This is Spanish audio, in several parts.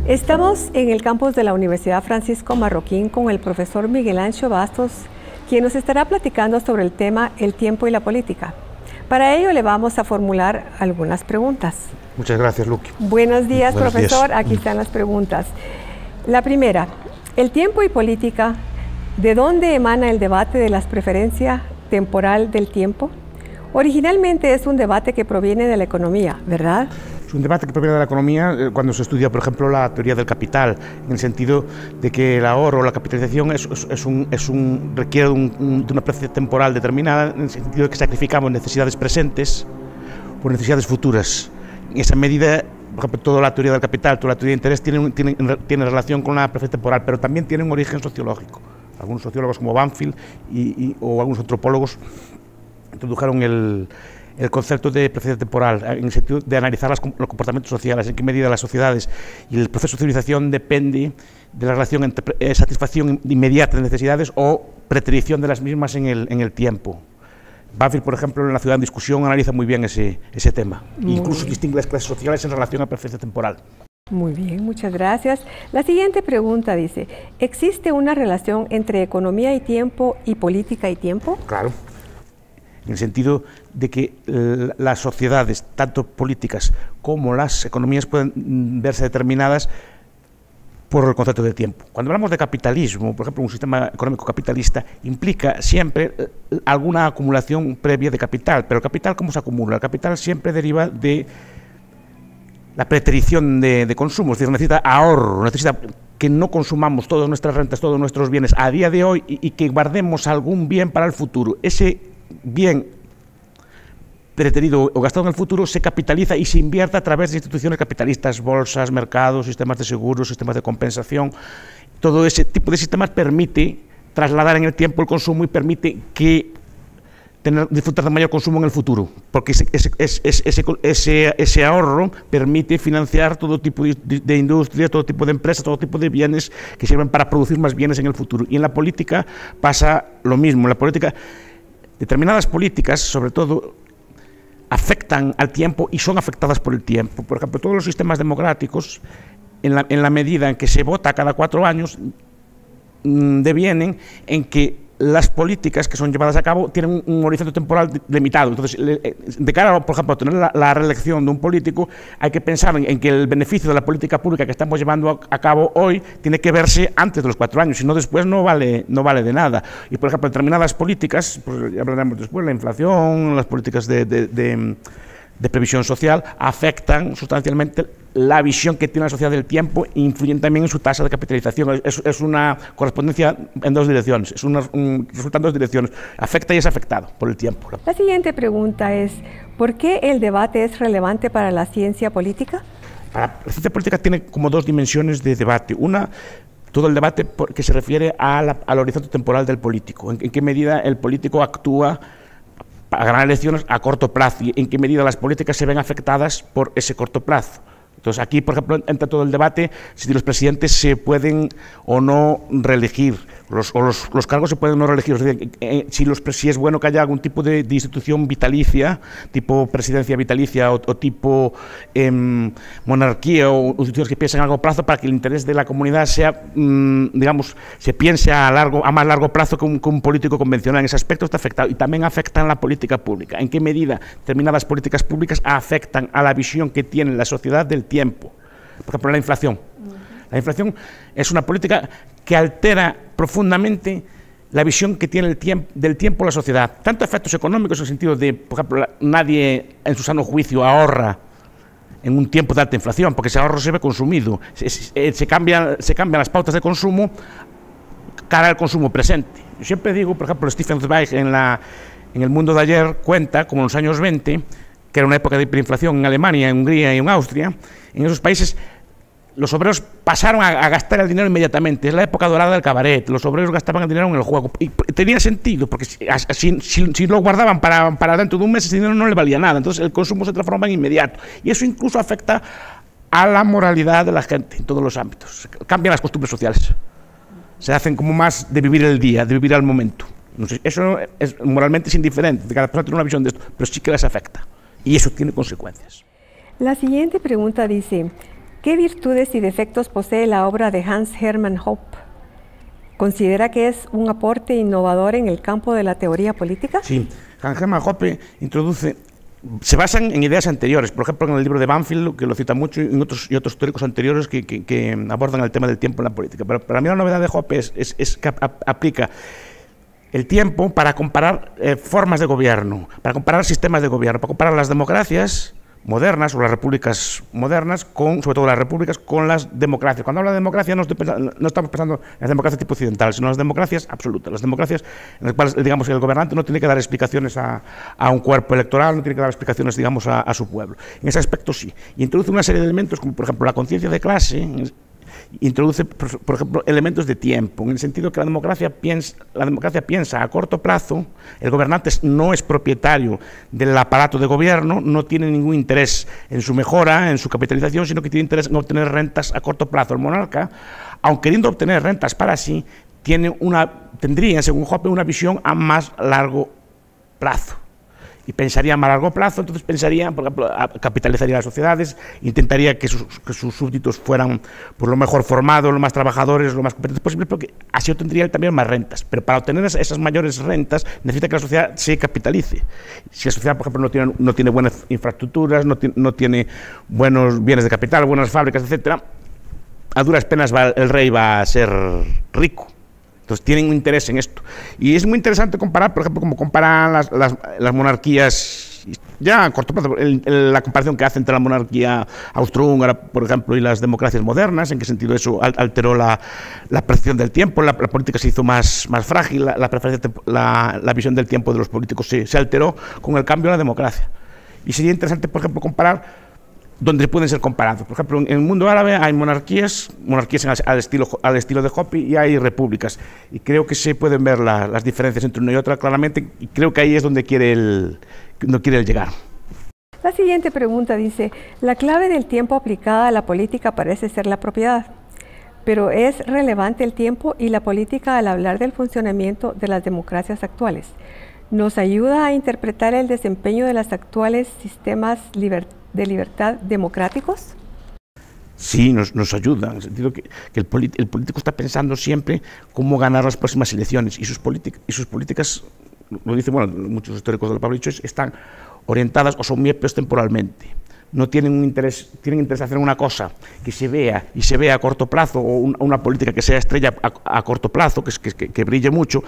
Estamos en el campus de la Universidad Francisco Marroquín con el profesor Miguel Ancho Bastos, quien nos estará platicando sobre el tema el tiempo y la política. Para ello le vamos a formular algunas preguntas. Muchas gracias, Luqui. Buenos días, Buenos profesor. días. Aquí están las preguntas. La primera, el tiempo y política, ¿de dónde emana el debate de la preferencia temporal del tiempo? Originalmente es un debate que proviene de la economía, ¿verdad? Es un debate que proviene de la economía cuando se estudia, por ejemplo, la teoría del capital, en el sentido de que el ahorro o la capitalización requiere de una preferencia temporal determinada, en el sentido de que sacrificamos necesidades presentes por necesidades futuras. En esa medida, por ejemplo, toda la teoría del capital, toda la teoría de interés tiene relación con la preferencia temporal, pero también tiene un origen sociológico. Algunos sociólogos como Banfield o algunos antropólogos introdujeron el concepto de preferencia temporal, en el sentido de analizar los comportamientos sociales, en qué medida las sociedades y el proceso de civilización depende de la relación entre satisfacción inmediata de necesidades o preterición de las mismas en el tiempo. Banfield, por ejemplo, en La ciudad en discusión, analiza muy bien ese tema. Incluso distingue las clases sociales en relación a la preferencia temporal. Muy bien, muchas gracias. La siguiente pregunta dice, ¿existe una relación entre economía y tiempo y política y tiempo? Claro. En el sentido de que las sociedades, tanto políticas como las economías, pueden verse determinadas por el concepto de tiempo. Cuando hablamos de capitalismo, por ejemplo, un sistema económico capitalista implica siempre alguna acumulación previa de capital, pero el capital, ¿cómo se acumula? El capital siempre deriva de la preterición de consumo, es decir, necesita ahorro, necesita que no consumamos todas nuestras rentas, todos nuestros bienes a día de hoy y que guardemos algún bien para el futuro. Ese bien preterido o gastado en el futuro se capitaliza y se invierte a través de instituciones capitalistas, bolsas, mercados, sistemas de seguros, sistemas de compensación. Todo ese tipo de sistemas permite trasladar en el tiempo el consumo y permite disfrutar de mayor consumo en el futuro, porque ese ahorro permite financiar todo tipo de industria, todo tipo de empresas, todo tipo de bienes que sirven para producir más bienes en el futuro. Y en la política pasa lo mismo. En la política, determinadas políticas, sobre todo, afectan al tiempo y son afectadas por el tiempo. Por ejemplo, todos los sistemas democráticos, en la medida en que se vota cada 4 años, devienen en que las políticas que son llevadas a cabo tienen un horizonte temporal limitado. Entonces, de cara, por ejemplo, a tener la reelección de un político, hay que pensar en que el beneficio de la política pública que estamos llevando a cabo hoy tiene que verse antes de los 4 años, si no después no vale de nada. Y, por ejemplo, determinadas políticas, pues ya hablaremos después, la inflación, las políticas de previsión social, afectan sustancialmente la visión que tiene la sociedad del tiempo e influyen también en su tasa de capitalización. Es una correspondencia en 2 direcciones, resulta en 2 direcciones, afecta y es afectado por el tiempo. La siguiente pregunta es, ¿por qué el debate es relevante para la ciencia política? La ciencia política tiene como 2 dimensiones de debate. Una, todo el debate que se refiere al horizonte temporal del político, en qué medida el político actúa a ganar elecciones a corto plazo y en qué medida las políticas se ven afectadas por ese corto plazo. Entonces, aquí, por ejemplo, entra todo el debate si los presidentes se pueden o no reelegir, los cargos se pueden o no reelegir, es decir, si es bueno que haya algún tipo de institución vitalicia, tipo presidencia vitalicia o tipo monarquía o instituciones que piensen a largo plazo para que el interés de la comunidad sea, digamos, se piense a más largo plazo que un político convencional. En ese aspecto está afectado y también afectan la política pública. ¿En qué medida determinadas políticas públicas afectan a la visión que tiene la sociedad del tiempo? Por ejemplo, la inflación. La inflación es una política que altera profundamente la visión que tiene del tiempo la sociedad. Tanto efectos económicos en el sentido de, por ejemplo, nadie en su sano juicio ahorra en un tiempo de alta inflación, porque ese ahorro se ve consumido. Se cambian las pautas de consumo cara al consumo presente. Yo siempre digo, por ejemplo, Stefan Zweig en El mundo de ayer cuenta, como en los años 20, que era una época de hiperinflación en Alemania, en Hungría y en Austria. En esos países los obreros pasaron a gastar el dinero inmediatamente. Es la época dorada del cabaret. Los obreros gastaban el dinero en el juego. Y tenía sentido, porque si lo guardaban para dentro de un mes, ese dinero no le valía nada. Entonces el consumo se transforma en inmediato. Y eso incluso afecta a la moralidad de la gente en todos los ámbitos. Cambian las costumbres sociales. Se hacen como más de vivir el día, de vivir al momento. No sé, eso moralmente es indiferente. Cada persona tiene una visión de esto, pero sí que les afecta. Y eso tiene consecuencias. La siguiente pregunta dice, ¿Qué virtudes y defectos posee la obra de Hans Hermann Hoppe? ¿Considera que es un aporte innovador en el campo de la teoría política? Sí, Hans Hermann Hoppe se basan en ideas anteriores, por ejemplo en el libro de Banfield, que lo cita mucho, y otros teóricos anteriores que abordan el tema del tiempo en la política. Pero para mí la novedad de Hoppe es que aplica el tiempo para comparar formas de gobierno, para comparar sistemas de gobierno, para comparar las democracias modernas o las repúblicas modernas, sobre todo las repúblicas, con las democracias. Cuando habla de democracia no estamos pensando en las democracias tipo occidental, sino en las democracias absolutas, las democracias en las cuales, digamos, el gobernante no tiene que dar explicaciones a un cuerpo electoral, no tiene que dar explicaciones, digamos, a su pueblo. En ese aspecto sí. Y introduce una serie de elementos como, por ejemplo, la conciencia de clase. Introduce, por ejemplo, elementos de tiempo, en el sentido que la democracia piensa a corto plazo. El gobernante no es propietario del aparato de gobierno, no tiene ningún interés en su mejora, en su capitalización, sino que tiene interés en obtener rentas a corto plazo. El monarca, aun queriendo obtener rentas para sí, tendría, según Hoppe, una visión a más largo plazo. Y pensaría a más largo plazo, entonces pensaría, por ejemplo, capitalizaría las sociedades, intentaría que sus súbditos fueran por lo mejor formados, lo más trabajadores, lo más competentes posible, porque así obtendría también más rentas. Pero para obtener esas mayores rentas necesita que la sociedad se capitalice. Si la sociedad, por ejemplo, no tiene buenas infraestructuras, no tiene buenos bienes de capital, buenas fábricas, etcétera, a duras penas el rey va a ser rico. Entonces tienen un interés en esto. Y es muy interesante comparar, por ejemplo, como comparan las monarquías, ya a corto plazo, la comparación que hace entre la monarquía austrohúngara, por ejemplo, y las democracias modernas, en qué sentido eso alteró la percepción del tiempo, la política se hizo más frágil, la visión del tiempo de los políticos se alteró con el cambio de la democracia. Y sería interesante, por ejemplo, comparar donde pueden ser comparados. Por ejemplo, en el mundo árabe hay monarquías al estilo de Hoppe, y hay repúblicas. Y creo que se pueden ver las diferencias entre una y otra claramente, y creo que ahí es donde quiere llegar. La siguiente pregunta dice: la clave del tiempo aplicada a la política parece ser la propiedad, pero ¿es relevante el tiempo y la política al hablar del funcionamiento de las democracias actuales? ¿Nos ayuda a interpretar el desempeño de los actuales sistemas de libertad democráticos? Sí, nos ayuda, en el sentido que el político está pensando siempre cómo ganar las próximas elecciones, y sus políticas, lo dicen muchos históricos del Pablo, están orientadas o son miopes temporalmente. No tienen interés en hacer una cosa que se vea a corto plazo, o una política que sea estrella a corto plazo, que brille mucho,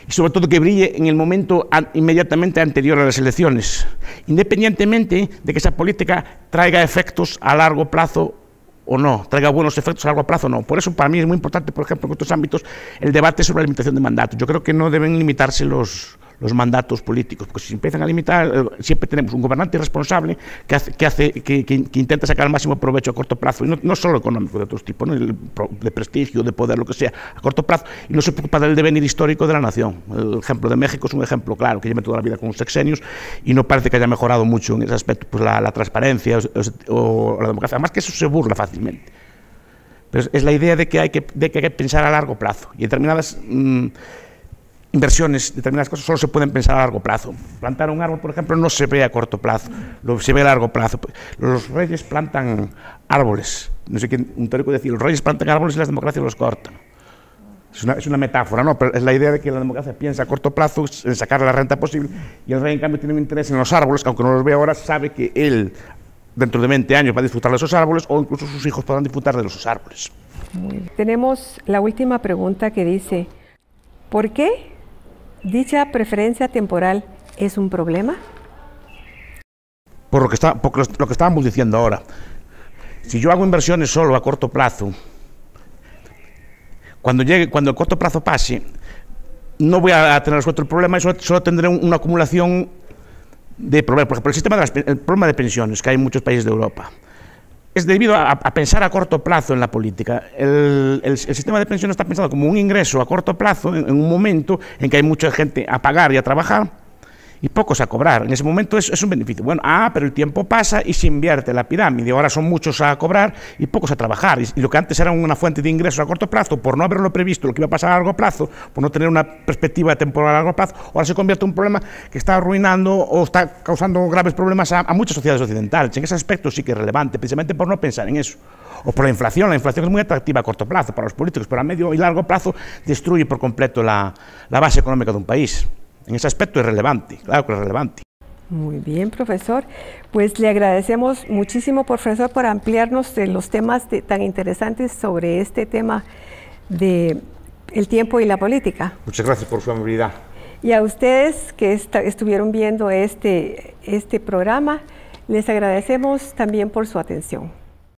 y sobre todo que brille en el momento inmediatamente anterior a las elecciones, independientemente de que esa política traiga efectos a largo plazo o no, traiga buenos efectos a largo plazo o no. Por eso para mí es muy importante, por ejemplo, en otros ámbitos, el debate sobre la limitación de mandatos. Yo creo que no deben limitarse los mandatos políticos, porque si se empiezan a limitar, siempre tenemos un gobernante irresponsable que intenta sacar el máximo provecho a corto plazo, y no solo económico, de otros tipos, ¿no? De prestigio, de poder, lo que sea, a corto plazo, y no se preocupa del devenir histórico de la nación. El ejemplo de México es un ejemplo claro, que lleva toda la vida con sexenios y no parece que haya mejorado mucho en ese aspecto, pues la transparencia o la democracia. Además que eso se burla fácilmente. Pero es la idea de que hay que pensar a largo plazo, y determinadas inversiones, determinadas cosas solo se pueden pensar a largo plazo. Plantar un árbol, por ejemplo, no se ve a corto plazo, se ve a largo plazo. Los reyes plantan árboles, no sé quién, un teórico decía, los reyes plantan árboles y las democracias los cortan. Es una metáfora, ¿no? Pero es la idea de que la democracia piensa a corto plazo en sacar la renta posible, y el rey, en cambio, tiene un interés en los árboles, que aunque no los ve ahora, sabe que él, dentro de 20 años, va a disfrutar de esos árboles, o incluso sus hijos podrán disfrutar de esos árboles. Muy bien. Tenemos la última pregunta que dice: ¿por qué dicha preferencia temporal es un problema? Por lo que estábamos diciendo ahora. Si yo hago inversiones solo a corto plazo, cuando el corto plazo pase, no voy a tener resuelto el problema, y solo tendré una acumulación de problemas. Por ejemplo, el problema de pensiones que hay en muchos países de Europa es debido a pensar a corto plazo en la política. El sistema de pensiones está pensado como un ingreso a corto plazo, en un momento en que hay mucha gente a pagar y a trabajar, y pocos a cobrar. En ese momento es un beneficio. Bueno, pero el tiempo pasa y se invierte la pirámide. Ahora son muchos a cobrar y pocos a trabajar. Y lo que antes era una fuente de ingresos a corto plazo, por no haberlo previsto, lo que iba a pasar a largo plazo, por no tener una perspectiva temporal a largo plazo, ahora se convierte en un problema que está arruinando o está causando graves problemas a muchas sociedades occidentales. En ese aspecto sí que es relevante, precisamente por no pensar en eso. O por la inflación. La inflación es muy atractiva a corto plazo para los políticos, pero a medio y largo plazo destruye por completo la base económica de un país. En ese aspecto es relevante, claro que es relevante. Muy bien, profesor. Pues le agradecemos muchísimo, profesor, por ampliarnos de los temas tan interesantes sobre este tema de el tiempo y la política. Muchas gracias por su amabilidad. Y a ustedes que estuvieron viendo este programa, les agradecemos también por su atención.